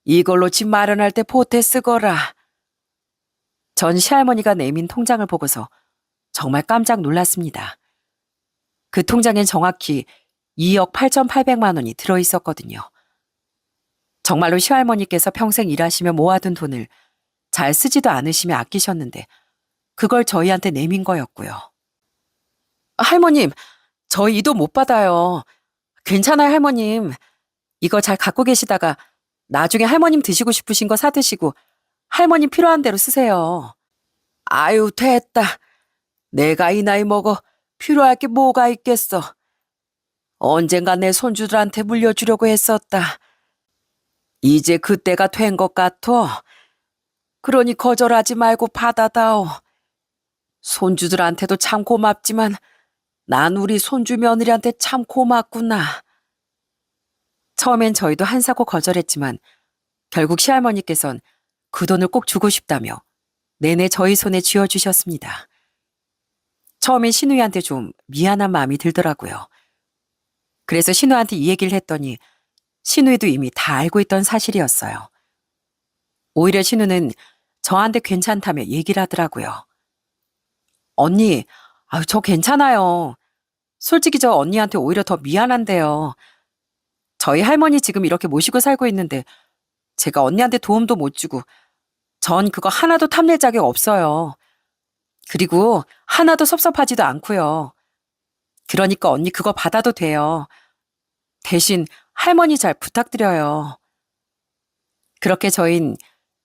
이걸로 집 마련할 때 보태 쓰거라. 전 시할머니가 내민 통장을 보고서 정말 깜짝 놀랐습니다. 그 통장엔 정확히 2억 8,800만 원이 들어있었거든요. 정말로 시할머니께서 평생 일하시며 모아둔 돈을 잘 쓰지도 않으시며 아끼셨는데 그걸 저희한테 내민 거였고요. 할머님, 저희 이 돈 못 받아요. 괜찮아요, 할머님. 이거 잘 갖고 계시다가 나중에 할머님 드시고 싶으신 거 사드시고 할머님 필요한 대로 쓰세요. 아유, 됐다. 내가 이 나이 먹어 필요할 게 뭐가 있겠어. 언젠가 내 손주들한테 물려주려고 했었다. 이제 그때가 된 것 같아. 그러니 거절하지 말고 받아다오. 손주들한테도 참 고맙지만 난 우리 손주 며느리한테 참 고맙구나. 처음엔 저희도 한사코 거절했지만 결국 시할머니께선 그 돈을 꼭 주고 싶다며 내내 저희 손에 쥐어주셨습니다. 처음엔 신우이한테 좀 미안한 마음이 들더라고요. 그래서 신우한테 이 얘기를 했더니 신우이도 이미 다 알고 있던 사실이었어요. 오히려 신우는 저한테 괜찮다며 얘기를 하더라고요. 언니, 아유, 저 괜찮아요. 솔직히 저 언니한테 오히려 더 미안한데요. 저희 할머니 지금 이렇게 모시고 살고 있는데 제가 언니한테 도움도 못 주고 전 그거 하나도 탐낼 자격 없어요. 그리고 하나도 섭섭하지도 않고요. 그러니까 언니 그거 받아도 돼요. 대신 할머니 잘 부탁드려요. 그렇게 저흰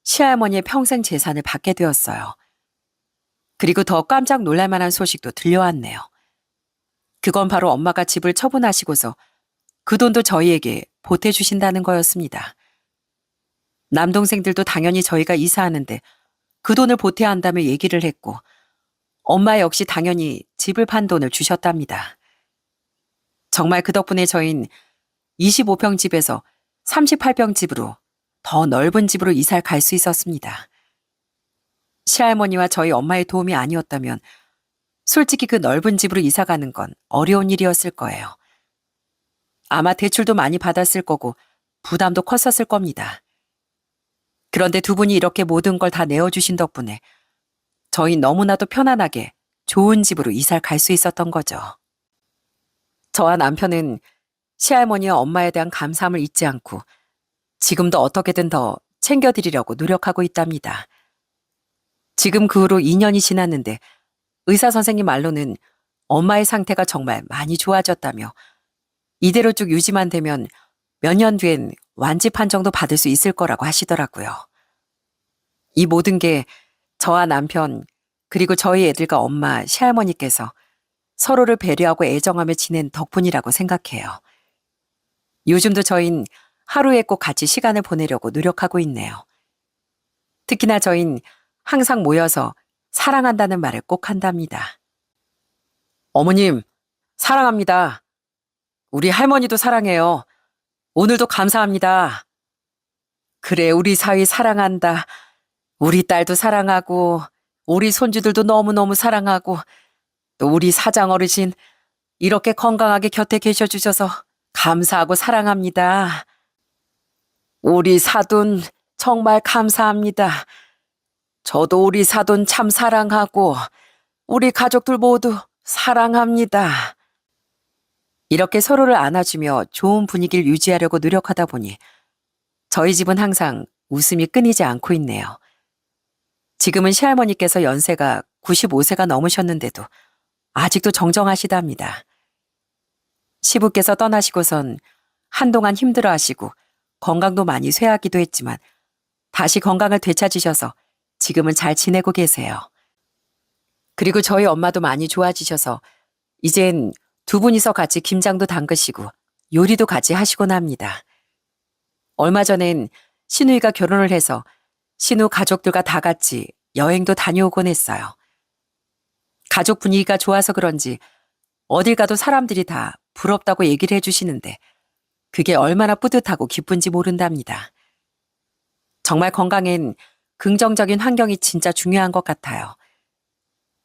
시할머니의 평생 재산을 받게 되었어요. 그리고 더 깜짝 놀랄 만한 소식도 들려왔네요. 그건 바로 엄마가 집을 처분하시고서 그 돈도 저희에게 보태주신다는 거였습니다. 남동생들도 당연히 저희가 이사하는데 그 돈을 보태야 한다며 얘기를 했고 엄마 역시 당연히 집을 판 돈을 주셨답니다. 정말 그 덕분에 저흰 25평 집에서 38평 집으로 더 넓은 집으로 이사를 갈 수 있었습니다. 시할머니와 저희 엄마의 도움이 아니었다면 솔직히 그 넓은 집으로 이사 가는 건 어려운 일이었을 거예요. 아마 대출도 많이 받았을 거고 부담도 컸었을 겁니다. 그런데 두 분이 이렇게 모든 걸 다 내어주신 덕분에 저희 너무나도 편안하게 좋은 집으로 이사를 갈 수 있었던 거죠. 저와 남편은 시할머니와 엄마에 대한 감사함을 잊지 않고 지금도 어떻게든 더 챙겨드리려고 노력하고 있답니다. 지금 그 후로 2년이 지났는데 의사 선생님 말로는 엄마의 상태가 정말 많이 좋아졌다며 이대로 쭉 유지만 되면 몇 년 뒤엔 완치 판정도 받을 수 있을 거라고 하시더라고요. 이 모든 게 저와 남편 그리고 저희 애들과 엄마, 시할머니께서 서로를 배려하고 애정하며 지낸 덕분이라고 생각해요. 요즘도 저흰 하루에 꼭 같이 시간을 보내려고 노력하고 있네요. 특히나 저흰 항상 모여서 사랑한다는 말을 꼭 한답니다. 어머님, 사랑합니다. 우리 할머니도 사랑해요. 오늘도 감사합니다. 그래, 우리 사위 사랑한다. 우리 딸도 사랑하고 우리 손주들도 너무너무 사랑하고 또 우리 사장 어르신 이렇게 건강하게 곁에 계셔주셔서 감사하고 사랑합니다. 우리 사돈 정말 감사합니다. 저도 우리 사돈 참 사랑하고 우리 가족들 모두 사랑합니다. 이렇게 서로를 안아주며 좋은 분위기를 유지하려고 노력하다 보니 저희 집은 항상 웃음이 끊이지 않고 있네요. 지금은 시할머니께서 연세가 95세가 넘으셨는데도 아직도 정정하시답니다. 시부께서 떠나시고선 한동안 힘들어하시고 건강도 많이 쇠하기도 했지만 다시 건강을 되찾으셔서 지금은 잘 지내고 계세요. 그리고 저희 엄마도 많이 좋아지셔서 이젠 두 분이서 같이 김장도 담그시고 요리도 같이 하시곤 합니다. 얼마 전엔 신우이가 결혼을 해서 신우 가족들과 다 같이 여행도 다녀오곤 했어요. 가족 분위기가 좋아서 그런지 어딜 가도 사람들이 다 부럽다고 얘기를 해주시는데 그게 얼마나 뿌듯하고 기쁜지 모른답니다. 정말 건강엔 긍정적인 환경이 진짜 중요한 것 같아요.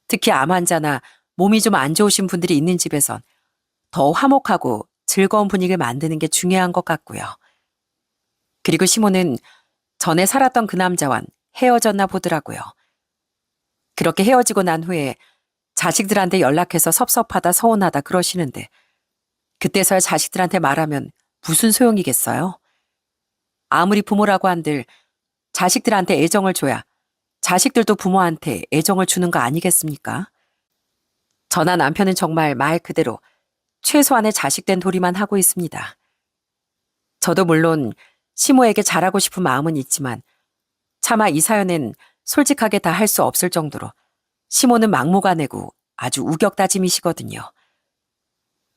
특히 암 환자나 몸이 좀 안 좋으신 분들이 있는 집에선 더 화목하고 즐거운 분위기를 만드는 게 중요한 것 같고요. 그리고 시모는 전에 살았던 그 남자와는 헤어졌나 보더라고요. 그렇게 헤어지고 난 후에 자식들한테 연락해서 섭섭하다 서운하다 그러시는데 그때서야 자식들한테 말하면 무슨 소용이겠어요? 아무리 부모라고 한들 자식들한테 애정을 줘야 자식들도 부모한테 애정을 주는 거 아니겠습니까? 저나 남편은 정말 말 그대로 최소한의 자식된 도리만 하고 있습니다. 저도 물론 시모에게 잘하고 싶은 마음은 있지만 차마 이 사연엔 솔직하게 다 할 수 없을 정도로 시모는 막무가내고 아주 우격다짐이시거든요.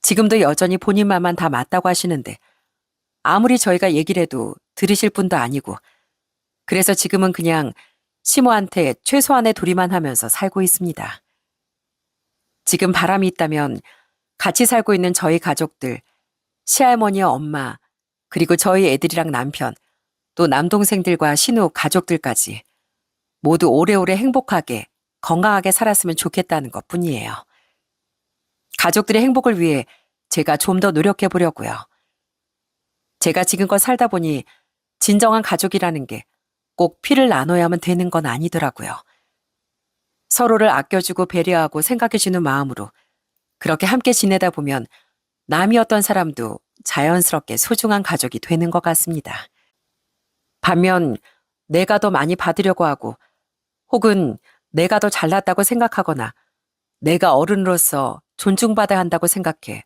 지금도 여전히 본인 말만 다 맞다고 하시는데 아무리 저희가 얘기를 해도 들으실 분도 아니고 그래서 지금은 그냥 시모한테 최소한의 도리만 하면서 살고 있습니다. 지금 바람이 있다면 같이 살고 있는 저희 가족들, 시할머니의 엄마, 그리고 저희 애들이랑 남편, 또 남동생들과 신우 가족들까지 모두 오래오래 행복하게 건강하게 살았으면 좋겠다는 것 뿐이에요. 가족들의 행복을 위해 제가 좀 더 노력해 보려고요. 제가 지금껏 살다 보니 진정한 가족이라는 게 꼭 피를 나눠야만 되는 건 아니더라고요. 서로를 아껴주고 배려하고 생각해주는 마음으로 그렇게 함께 지내다 보면 남이었던 사람도 자연스럽게 소중한 가족이 되는 것 같습니다. 반면 내가 더 많이 받으려고 하고 혹은 내가 더 잘났다고 생각하거나 내가 어른으로서 존중받아야 한다고 생각해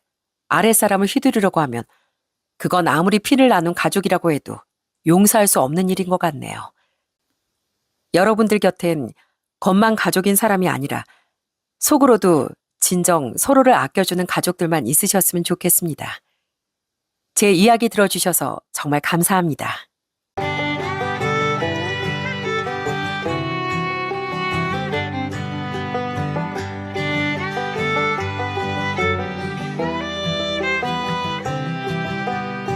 아랫사람을 휘두르려고 하면 그건 아무리 피를 나눈 가족이라고 해도 용서할 수 없는 일인 것 같네요. 여러분들 곁엔 겉만 가족인 사람이 아니라 속으로도 진정 서로를 아껴주는 가족들만 있으셨으면 좋겠습니다. 제 이야기 들어주셔서 정말 감사합니다.